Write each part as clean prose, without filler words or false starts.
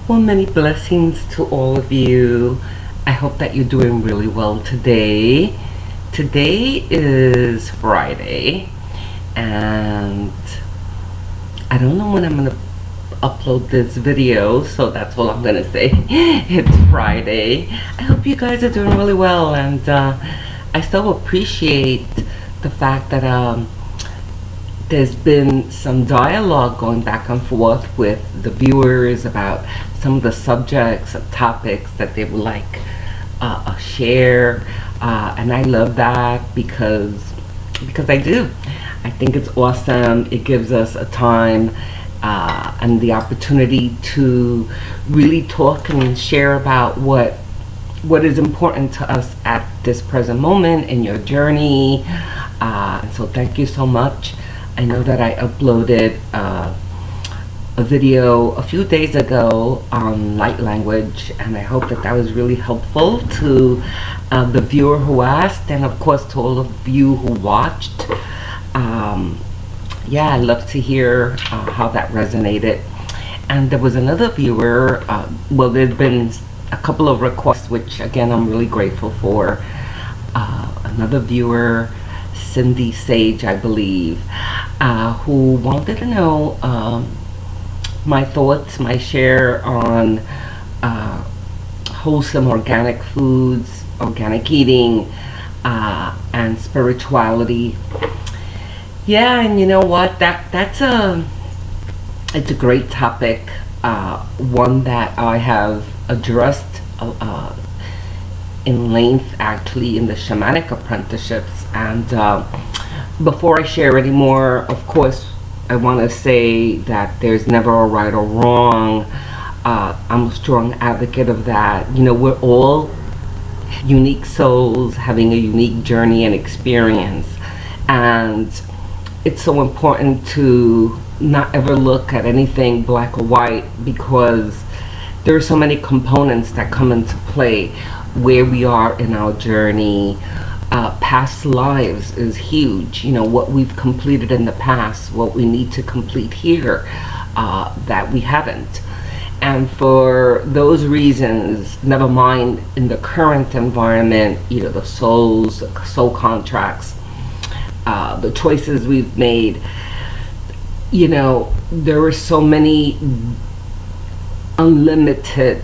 Well, many blessings to all of you. I hope that you're doing really well today. Today is Friday, and I don't know when I'm going to upload this video, so that's all I'm going to say. It's Friday. I hope you guys are doing really well, and I so appreciate the fact that there's been some dialogue going back and forth with the viewers about some of the subjects and topics that they would like share, and I love that because I do. I think it's awesome. It gives us a time and the opportunity to really talk and share about what is important to us at this present moment in your journey. And so thank you so much. I know that I uploaded a video a few days ago on light language, and I hope that was really helpful to the viewer who asked, and of course to all of you who watched. Yeah, I love to hear how that resonated. And there was another viewer, well, there's been a couple of requests, which again I'm really grateful for. Another viewer, Cindy Sage, I believe, who wanted to know my thoughts, my share on wholesome organic foods, organic eating, and spirituality. Yeah, and you know what? It's a great topic, one that I have addressed in length actually in the shamanic apprenticeships. And before I share any more, of course I want to say that there's never a right or wrong. I'm a strong advocate of that. You know, we're all unique souls having a unique journey and experience, and it's so important to not ever look at anything black or white, because there are so many components that come into play where we are in our journey. Past lives is huge. You know, what we've completed in the past, what we need to complete here that we haven't. And for those reasons, never mind in the current environment, you know, the souls, the soul contracts, the choices we've made, you know, there are so many unlimited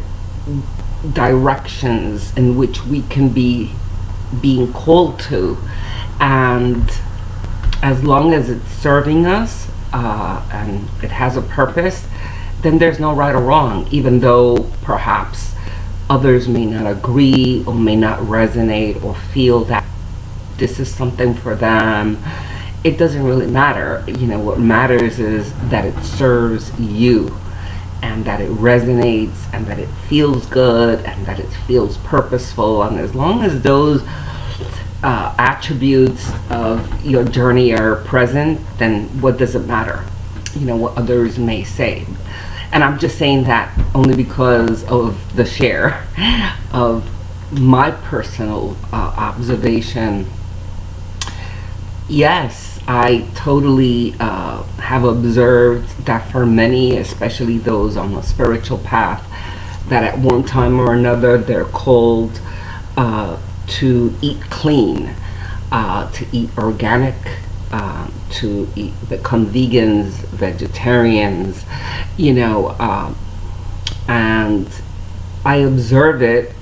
directions in which we can be being called to, and as long as it's serving us and it has a purpose, then there's no right or wrong, even though perhaps others may not agree or may not resonate or feel that this is something for them. It doesn't really matter. You know, what matters is that it serves you, and that it resonates, and that it feels good, and that it feels purposeful. And as long as those attributes of your journey are present, then what does it matter? You know, what others may say. And I'm just saying that only because of the share of my personal observation. Yes, I totally have observed that for many, especially those on the spiritual path, that at one time or another they're called to eat clean, to eat organic, to become vegans, vegetarians, you know, and I observe it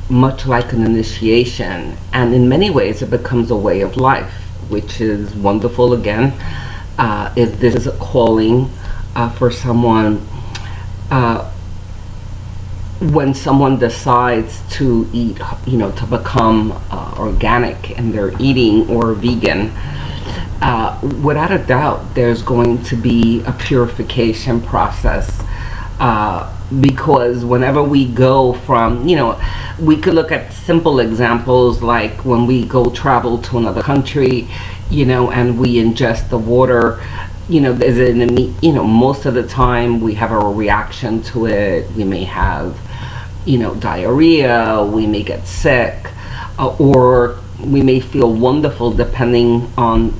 much like an initiation, and in many ways it becomes a way of life, which is wonderful. Again, if this is a calling for someone, when someone decides to eat, you know, to become organic in their eating or vegan, without a doubt there's going to be a purification process, because whenever we go from, you know, we could look at simple examples like when we go travel to another country, you know, and we ingest the water, you know, there's you know, most of the time we have a reaction to it. We may have, you know, diarrhea, we may get sick, or we may feel wonderful depending on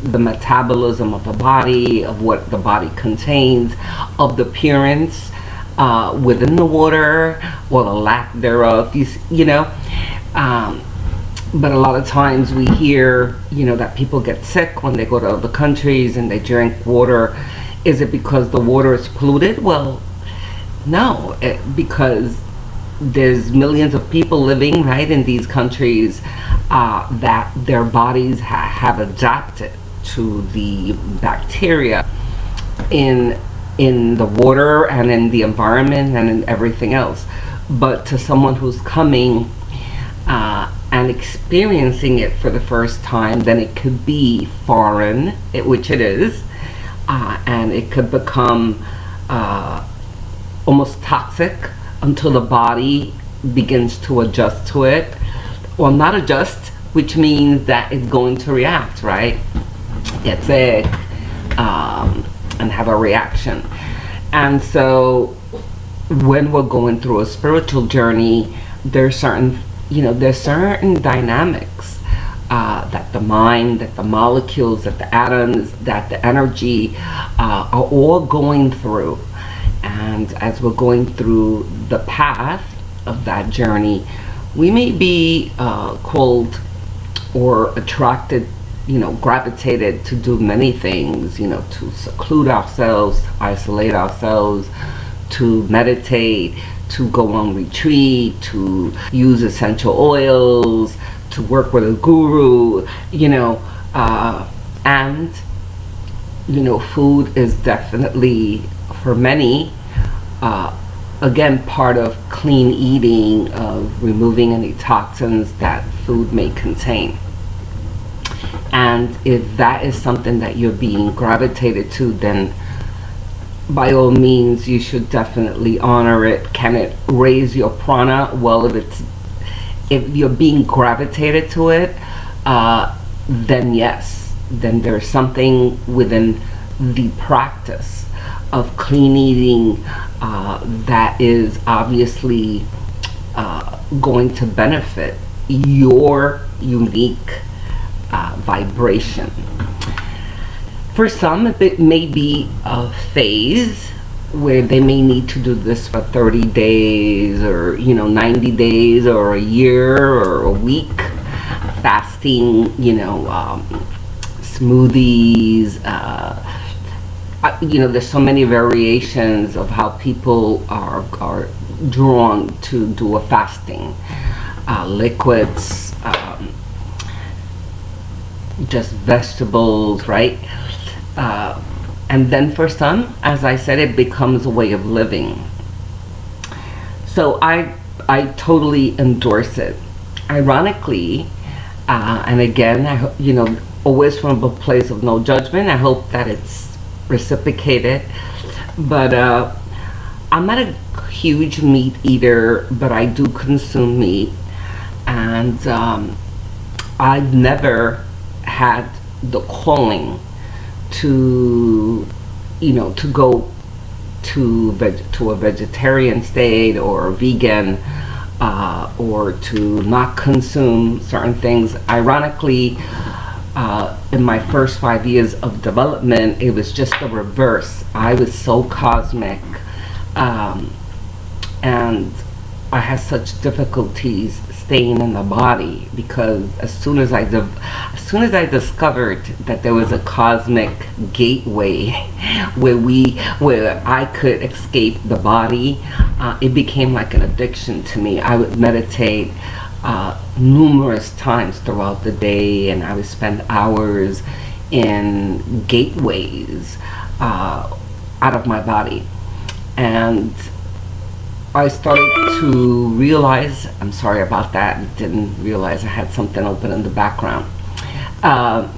the metabolism of the body, of what the body contains, of the appearance. within the water or the lack thereof. But a lot of times we hear, that people get sick when they go to other countries and they drink water. Is it because the water is polluted? Well, no, because there's millions of people living right in these countries that their bodies have adapted to the bacteria in the water and in the environment and in everything else. But to someone who's coming and experiencing it for the first time, then it could be foreign, which it is, and it could become almost toxic until the body begins to adjust to it, or not adjust, which means that it's going to react, right? Get sick and have a reaction. And so when we're going through a spiritual journey, there's certain dynamics that the mind, that the molecules, that the atoms, that the energy are all going through. And as we're going through the path of that journey, we may be called or attracted, gravitated to do many things, to seclude ourselves, isolate ourselves, to meditate, to go on retreat, to use essential oils, to work with a guru, and food is definitely, for many, again, part of clean eating, of removing any toxins that food may contain. And if that is something that you're being gravitated to, then by all means you should definitely honor it. Can it raise your prana? Well, if you're being gravitated to it, then yes, then there's something within the practice of clean eating that is obviously going to benefit your unique vibration. For some, it may be a phase where they may need to do this for 30 days or 90 days or a year or a week, fasting, smoothies, there's so many variations of how people are drawn to do a fasting. Liquids, just vegetables, right? And then for some, as I said, it becomes a way of living. So I totally endorse it. Ironically, and again, always from a place of no judgment, I hope that it's reciprocated. But I'm not a huge meat eater, but I do consume meat. And I've never had the calling to go to a vegetarian state or vegan, or to not consume certain things. Ironically, in my first 5 years of development, it was just the reverse. I was so cosmic, and I had such difficulties staying in the body, because as soon as I discovered that there was a cosmic gateway where I could escape the body, it became like an addiction to me. I would meditate numerous times throughout the day, and I would spend hours in gateways out of my body. And I started to realize, I'm sorry about that, didn't realize I had something open in the background. I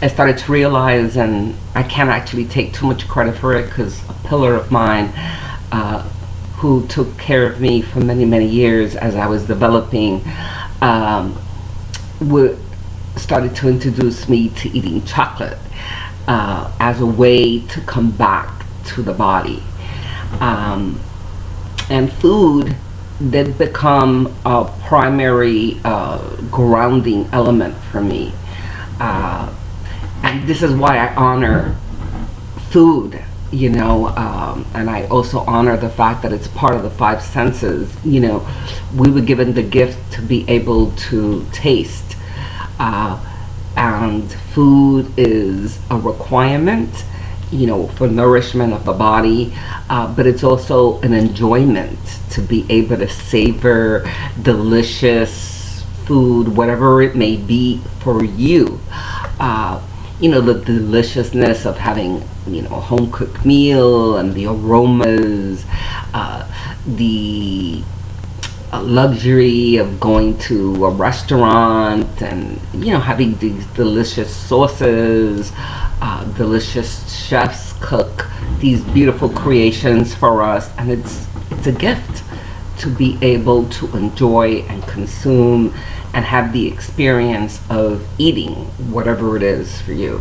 started to realize, and I can't actually take too much credit for it, because a pillar of mine who took care of me for many, many years as I was developing, started to introduce me to eating chocolate as a way to come back to the body. And food did become a primary grounding element for me. And this is why I honor food And I also honor the fact that it's part of the five senses. We were given the gift to be able to taste, and food is a requirement, for nourishment of the body, but it's also an enjoyment to be able to savor delicious food, whatever it may be for you. The deliciousness of having, a home cooked meal, and the aromas, the luxury of going to a restaurant and, having these delicious sauces, delicious chefs cook these beautiful creations for us, and it's a gift to be able to enjoy and consume and have the experience of eating whatever it is for you.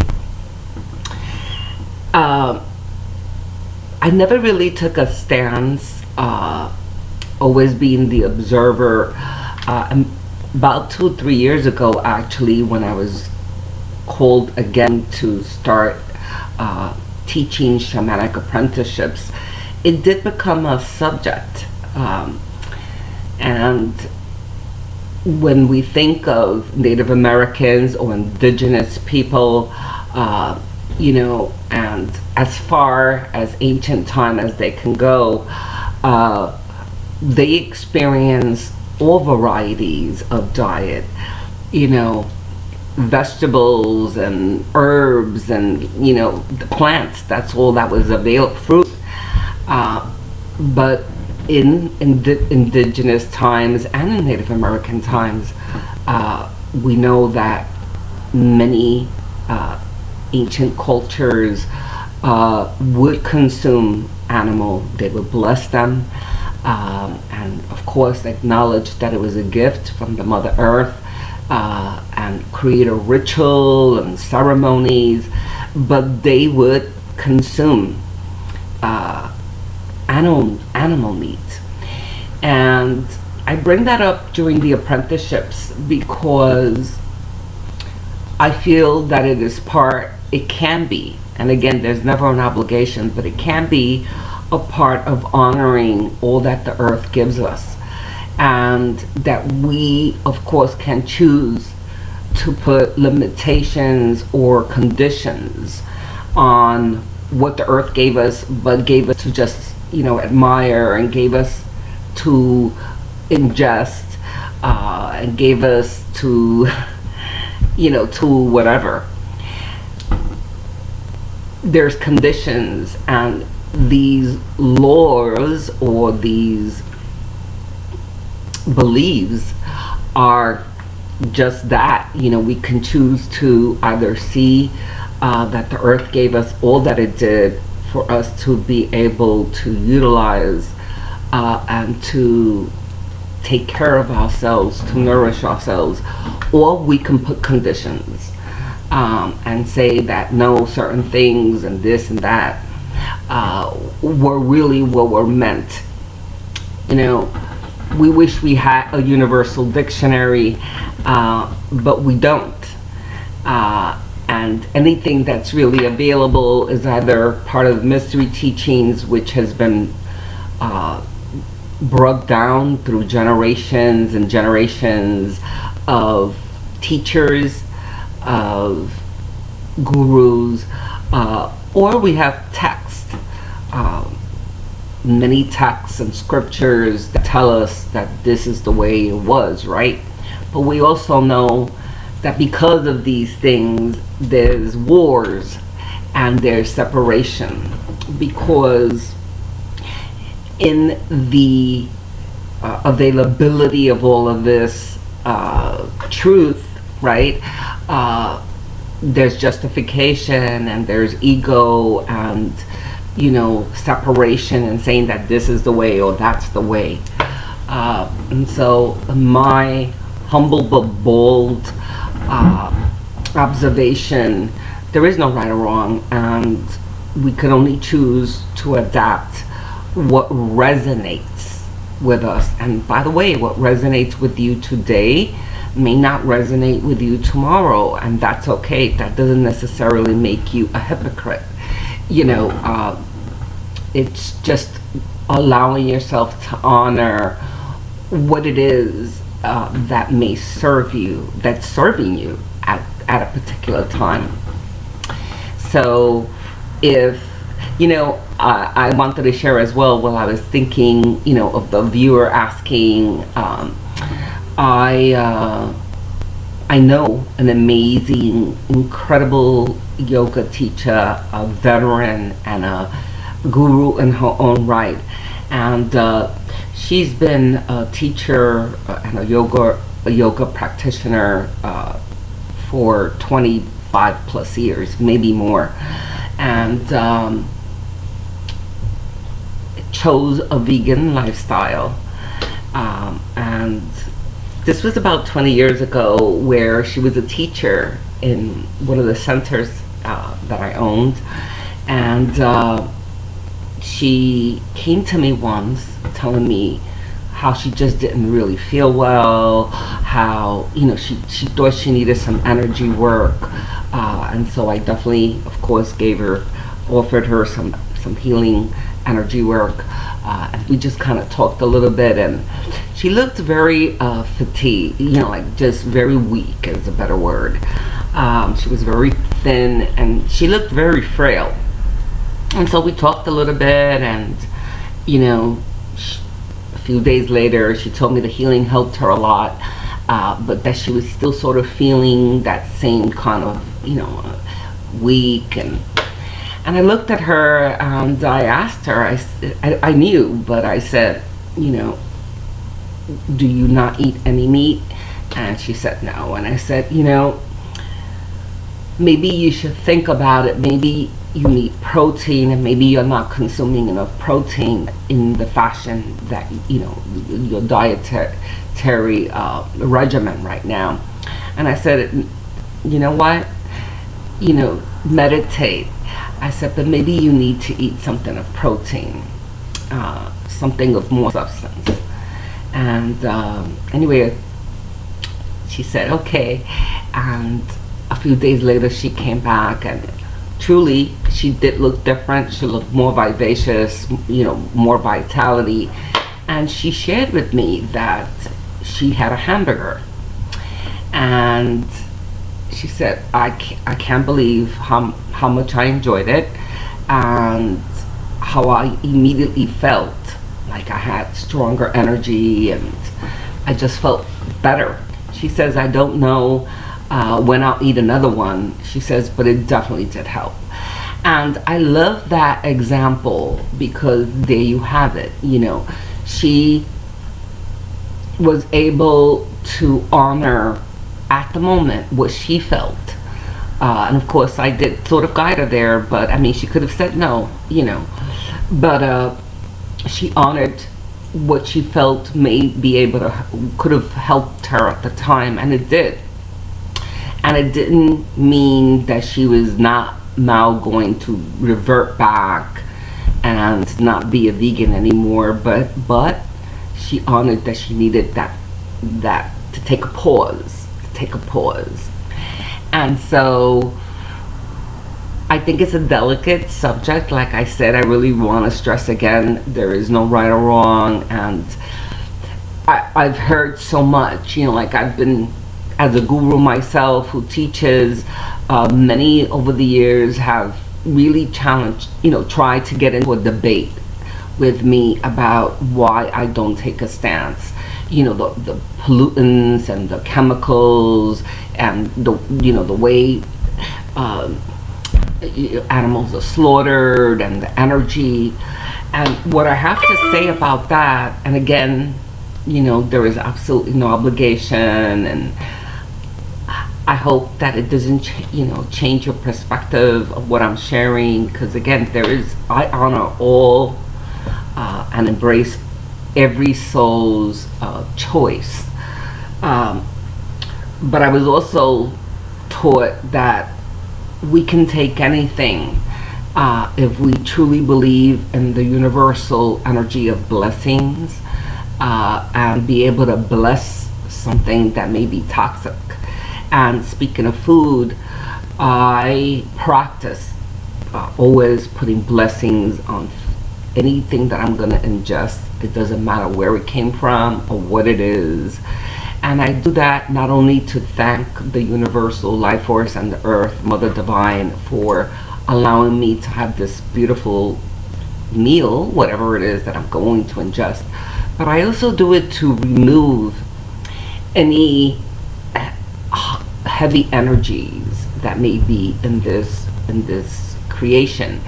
I never really took a stance, always being the observer. About 2-3 years ago, actually, when I was called again to start teaching shamanic apprenticeships, it did become a subject. And when we think of Native Americans or indigenous people, and as far as ancient time as they can go, they experience all varieties of diet, vegetables and herbs and, the plants. That's all that was available, fruit. But in indigenous times and in Native American times, we know that many ancient cultures would consume animal. They would bless them, and of course acknowledge that it was a gift from the Mother Earth, and create a ritual and ceremonies, but they would consume animal meat. And I bring that up during the apprenticeships because I feel that it can be, and again, there's never an obligation, but it can be a part of honoring all that the earth gives us, and that we, of course, can choose to put limitations or conditions on what the earth gave us, but gave us to just, admire, and gave us to ingest, and gave us to, to whatever. There's conditions, and these laws or these beliefs are just that. We can choose to either see that the earth gave us all that it did for us to be able to utilize and to take care of ourselves, to nourish ourselves, or we can put conditions and say that no, certain things and this and that were really what were meant. We wish we had a universal dictionary, but we don't. And anything that's really available is either part of the mystery teachings, which has been brought down through generations and generations of teachers, of gurus, or we have text, many texts and scriptures that tell us that this is the way it was, right? But we also know that because of these things, there's wars and there's separation, because in the availability of all of this truth, right, there's justification and there's ego and separation, and saying that this is the way or that's the way. And so my humble but bold observation, there is no right or wrong, and we can only choose to adapt what resonates with us. And by the way, what resonates with you today may not resonate with you tomorrow, and that's okay. That doesn't necessarily make you a hypocrite. it's just allowing yourself to honor what it is that may serve you, that's serving you at a particular time. So if, I wanted to share as well while I was thinking, of the viewer asking, I know an amazing, incredible yoga teacher, a veteran and a guru in her own right. And she's been a teacher and a yoga practitioner for 25 plus years, maybe more. And chose a vegan lifestyle. And this was about 20 years ago, where she was a teacher in one of the centers that I owned. And she came to me once telling me how she just didn't really feel well, how, she thought she needed some energy work. And so I definitely, of course, offered her some healing energy work. And we just kind of talked a little bit, and she looked very fatigued, like just very weak is a better word. She was very thin, and she looked very frail. And so we talked a little bit, and a few days later she told me the healing helped her a lot, but that she was still sort of feeling that same kind of weak. And I looked at her and I asked her, I knew, but I said, do you not eat any meat? And she said no. And I said, maybe you should think about it. Maybe you need protein, and maybe you're not consuming enough protein in the fashion that, your dietary regimen right now. And I said, you know what? Meditate. I said, but maybe you need to eat something of protein, something of more substance. And anyway, she said, okay. And a few days later, she came back, and truly, she did look different. She looked more vivacious, more vitality. And she shared with me that she had a hamburger. And she said, I can't believe how much I enjoyed it, and how I immediately felt like I had stronger energy, and I just felt better. She says, I don't know when I'll eat another one. She says, but it definitely did help. And I love that example, because there you have it. She was able to honor at the moment what she felt. And of course I did sort of guide her there, but I mean, she could have said no, but she honored what she felt could have helped her at the time, and it did. And it didn't mean that she was not now going to revert back and not be a vegan anymore, but she honored that she needed that to take a pause. And so I think it's a delicate subject. Like I said, I really want to stress again, there is no right or wrong. And I've heard so much, like I've been, as a guru myself who teaches, many over the years have really challenged, tried to get into a debate with me about why I don't take a stance. The pollutants and the chemicals and the way animals are slaughtered and the energy. And what I have to say about that, and again, there is absolutely no obligation, and I hope that it doesn't change your perspective of what I'm sharing, because again, I honor all and embrace every soul's choice. But I was also taught that we can take anything if we truly believe in the universal energy of blessings, and be able to bless something that may be toxic. And speaking of food, I practice always putting blessings anything that I'm going to ingest. It doesn't matter where it came from or what it is. And I do that not only to thank the universal life force and the earth, Mother Divine, for allowing me to have this beautiful meal, whatever it is that I'm going to ingest, but I also do it to remove any heavy energies that may be in this creation.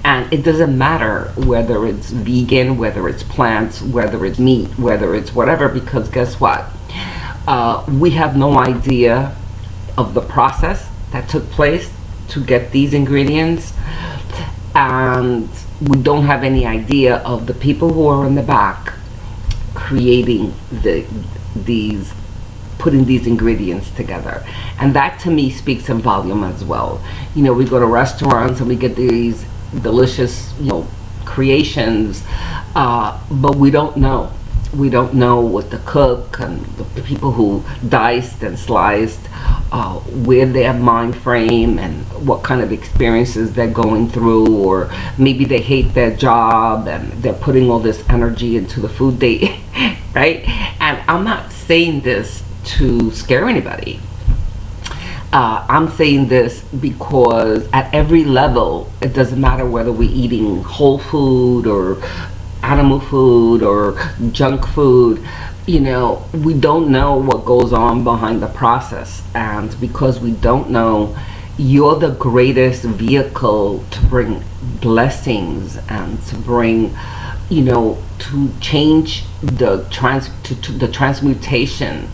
And it doesn't matter whether it's vegan, whether it's plants, whether it's meat, whether it's whatever, because guess what? We have no idea of the process that took place to get these ingredients, and we don't have any idea of the people who are in the back creating putting these ingredients together. And that to me speaks in volume as well. You know, we go to restaurants and we get these delicious, you know, creations, but we don't know what the cook and the people who diced and sliced, where their mind frame and what kind of experiences they're going through, or maybe they hate their job and they're putting all this energy into the food they eat, right? And I'm not saying this to scare anybody. I'm saying this because at every level, it doesn't matter whether we're eating whole food or animal food or junk food, you know, we don't know what goes on behind the process. And because we don't know, you're the greatest vehicle to bring blessings and to bring, you know, to change the transmutation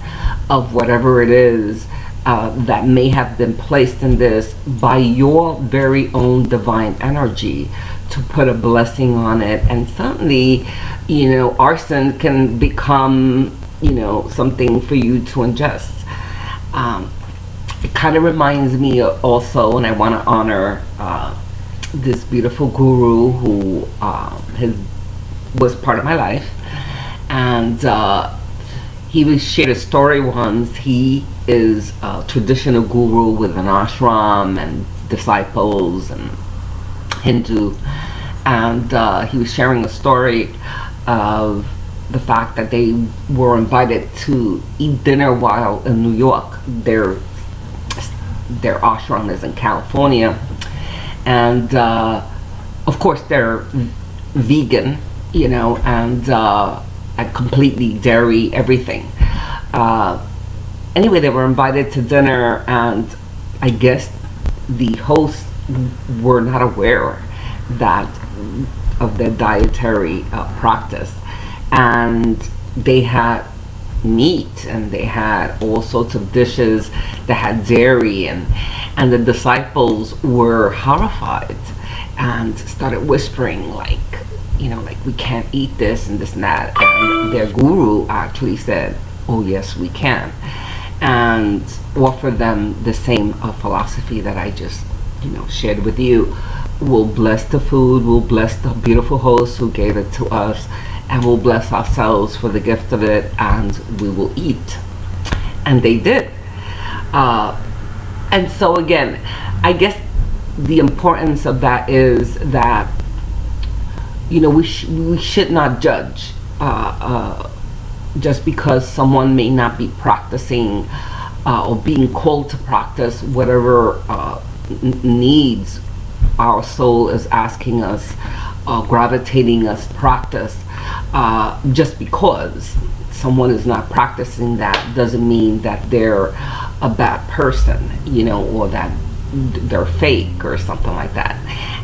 of whatever it is that may have been placed in this by your very own divine energy, to put a blessing on it. And certainly, you know, arson can become, you know, something for you to ingest. It kind of reminds me also, and I want to honor this beautiful guru who was part of my life, and he shared a story once. He is a traditional guru with an ashram and disciples and Hindu, and he was sharing a story of the fact that they were invited to eat dinner while in New York. Their ashram is in California, and of course they're vegan, you know, and completely dairy everything. Anyway, they were invited to dinner, and I guess the hosts were not aware of their dietary practice, and they had meat and they had all sorts of dishes that had dairy, and the disciples were horrified and started whispering, like, you know, like, we can't eat this and this and that. And their guru actually said, oh yes, we can, and offered them the same philosophy that I just, you know, shared with you. We'll bless the food, we'll bless the beautiful host who gave it to us, and we'll bless ourselves for the gift of it, and we will eat. And they did. And so again, I guess the importance of that is that, you know, we should not judge just because someone may not be practicing or being called to practice whatever needs our soul is asking us, gravitating us practice. Just because someone is not practicing that doesn't mean that they're a bad person, you know, or that they're fake or something like that.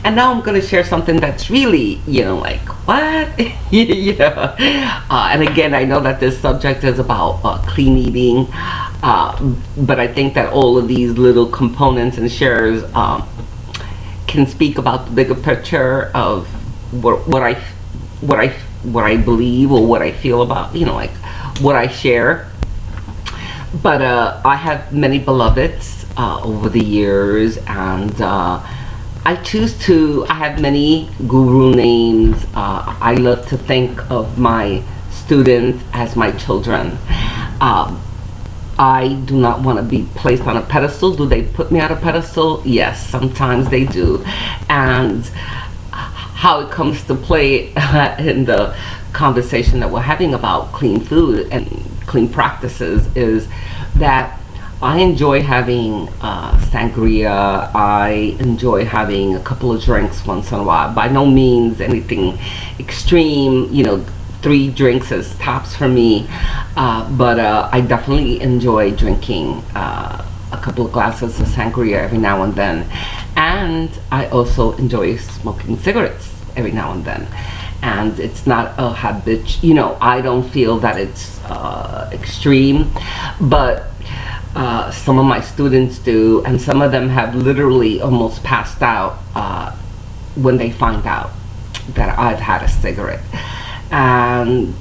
And now I'm going to share something that's really, you know, like, what? You know, and again, I know that this subject is about clean eating, but I think that all of these little components and shares can speak about the bigger picture of what I believe or what I feel about, you know, like what I share. But I have many beloveds over the years, and I have many guru names. I love to think of my students as my children. I do not want to be placed on a pedestal. Do they put me on a pedestal? Yes, sometimes they do. And how it comes to play in the conversation that we're having about clean food and clean practices is that I enjoy having sangria. I enjoy having a couple of drinks once in a while. By no means anything extreme, 3 drinks is tops for me. But I definitely enjoy drinking a couple of glasses of sangria every now and then. And I also enjoy smoking cigarettes every now and then. And it's not a habit, I don't feel that it's extreme, but some of my students do, and some of them have literally almost passed out when they find out that I've had a cigarette. And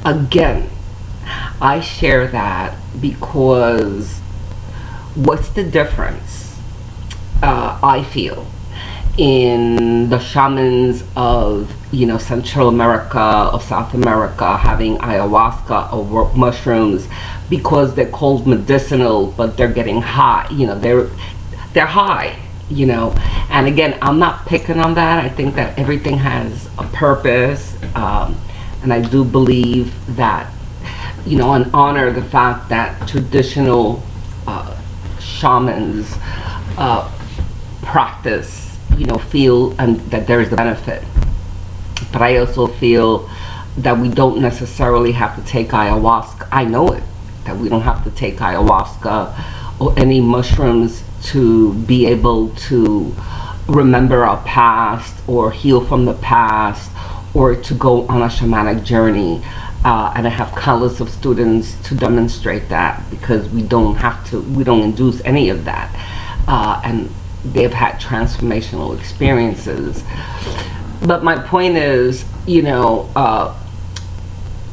again, I share that because what's the difference, I feel, in the shamans of Central America or South America having ayahuasca or mushrooms because they're called medicinal, but they're getting high, they're high, and again, I'm not picking on that. I think that everything has a purpose, and I do believe that, and honor the fact that traditional shamans practice, feel and that there is a benefit. But I also feel that we don't necessarily have to take ayahuasca. I know it, that we don't have to take ayahuasca or any mushrooms to be able to remember our past or heal from the past or to go on a shamanic journey. And I have countless of students to demonstrate that, because we don't induce any of that. And they've had transformational experiences. But my point is,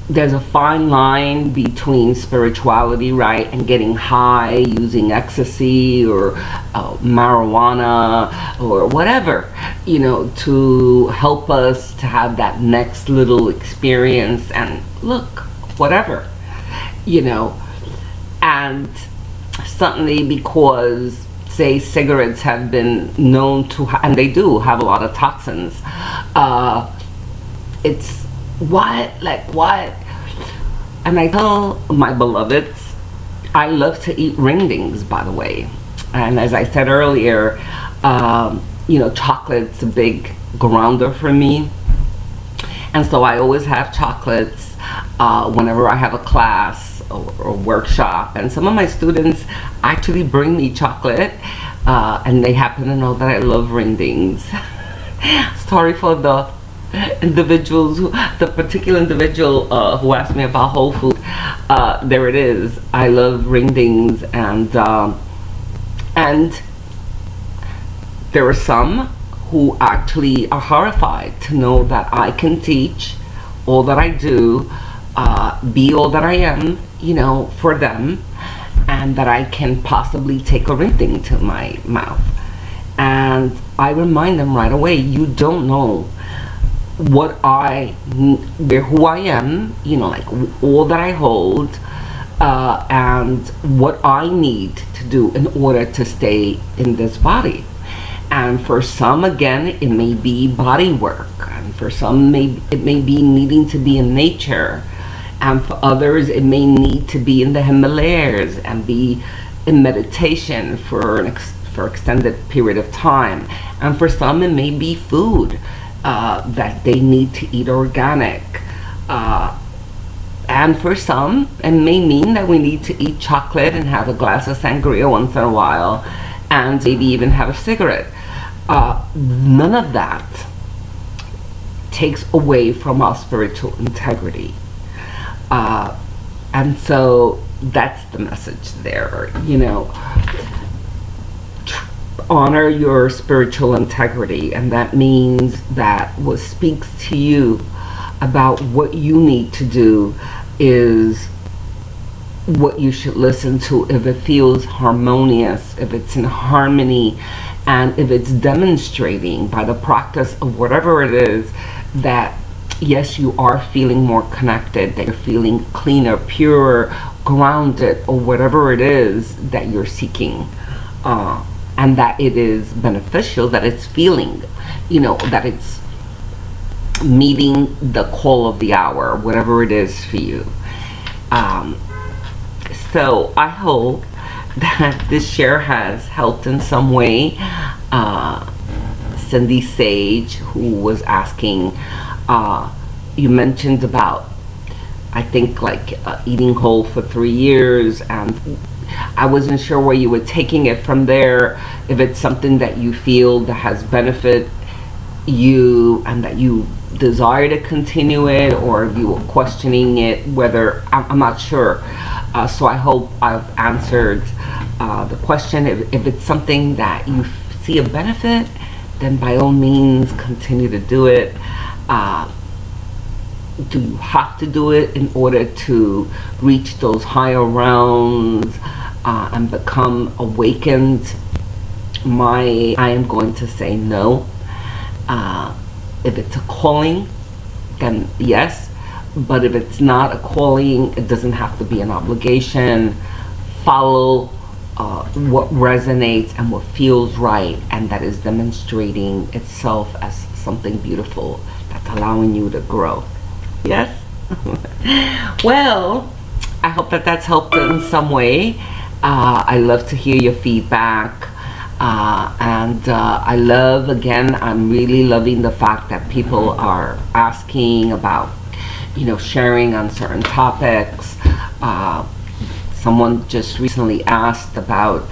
there's a fine line between spirituality, right, and getting high using ecstasy or marijuana or whatever, to help us to have that next little experience and look, whatever, and certainly because, say, cigarettes have been known to, and they do have a lot of toxins. It's what? And I tell my beloveds, I love to eat ringdings, by the way. And as I said earlier, chocolate's a big grounder for me. And so I always have chocolates whenever I have a class or workshop. And some of my students actually bring me chocolate, and they happen to know that I love ringdings. Sorry for the individuals, the particular individual who asked me about Whole Food. There it is. I love ringdings, and there are some who actually are horrified to know that I can teach all that I do, be all that I am, for them, and that I can possibly take a ringding to my mouth. And I remind them right away, you don't know who I am, all that I hold, and what I need to do in order to stay in this body. And for some, again, it may be body work, and for some it may be needing to be in nature, and for others it may need to be in the Himalayas and be in meditation for extended period of time. And for some it may be food, that they need to eat organic, and for some it may mean that we need to eat chocolate and have a glass of sangria once in a while, and maybe even have a cigarette. None of that takes away from our spiritual integrity, and so that's the message there. Honor your spiritual integrity, and that means that what speaks to you about what you need to do is what you should listen to. If it feels harmonious, if it's in harmony, and if it's demonstrating by the practice of whatever it is that yes, you are feeling more connected, that you're feeling cleaner, purer, grounded, or whatever it is that you're seeking, and that it is beneficial, that it's feeling, that it's meeting the call of the hour, whatever it is for you. So I hope that this share has helped in some way. Cindy Sage, who was asking, you mentioned about, I think, like eating whole for 3 years, and I wasn't sure where you were taking it from there, if it's something that you feel that has benefit you and that you desire to continue it, or if you were questioning it, whether, I'm not sure. So I hope I've answered the question. If it's something that you see a benefit, then by all means continue to do it. Do you have to do it in order to reach those higher realms and become awakened? I am going to say no. If it's a calling, then yes. But if it's not a calling, it doesn't have to be an obligation. Follow what resonates and what feels right, and that is demonstrating itself as something beautiful that's allowing you to grow. Yes? Well, I hope that that's helped in some way. I love to hear your feedback. And I love, again, I'm really loving the fact that people are asking about, sharing on certain topics. Someone just recently asked about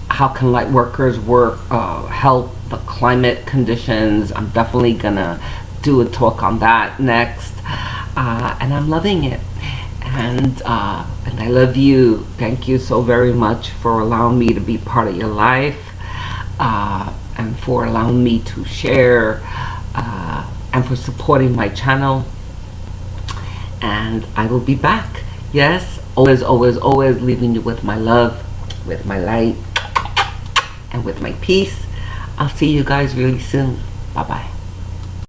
how can light workers help the climate conditions. I'm definitely gonna do a talk on that next, and I'm loving it. And I love you. Thank you so very much for allowing me to be part of your life, and for allowing me to share, and for supporting my channel. And I will be back. Yes, always, always, always leaving you with my love, with my light, and with my peace. I'll see you guys really soon. Bye-bye.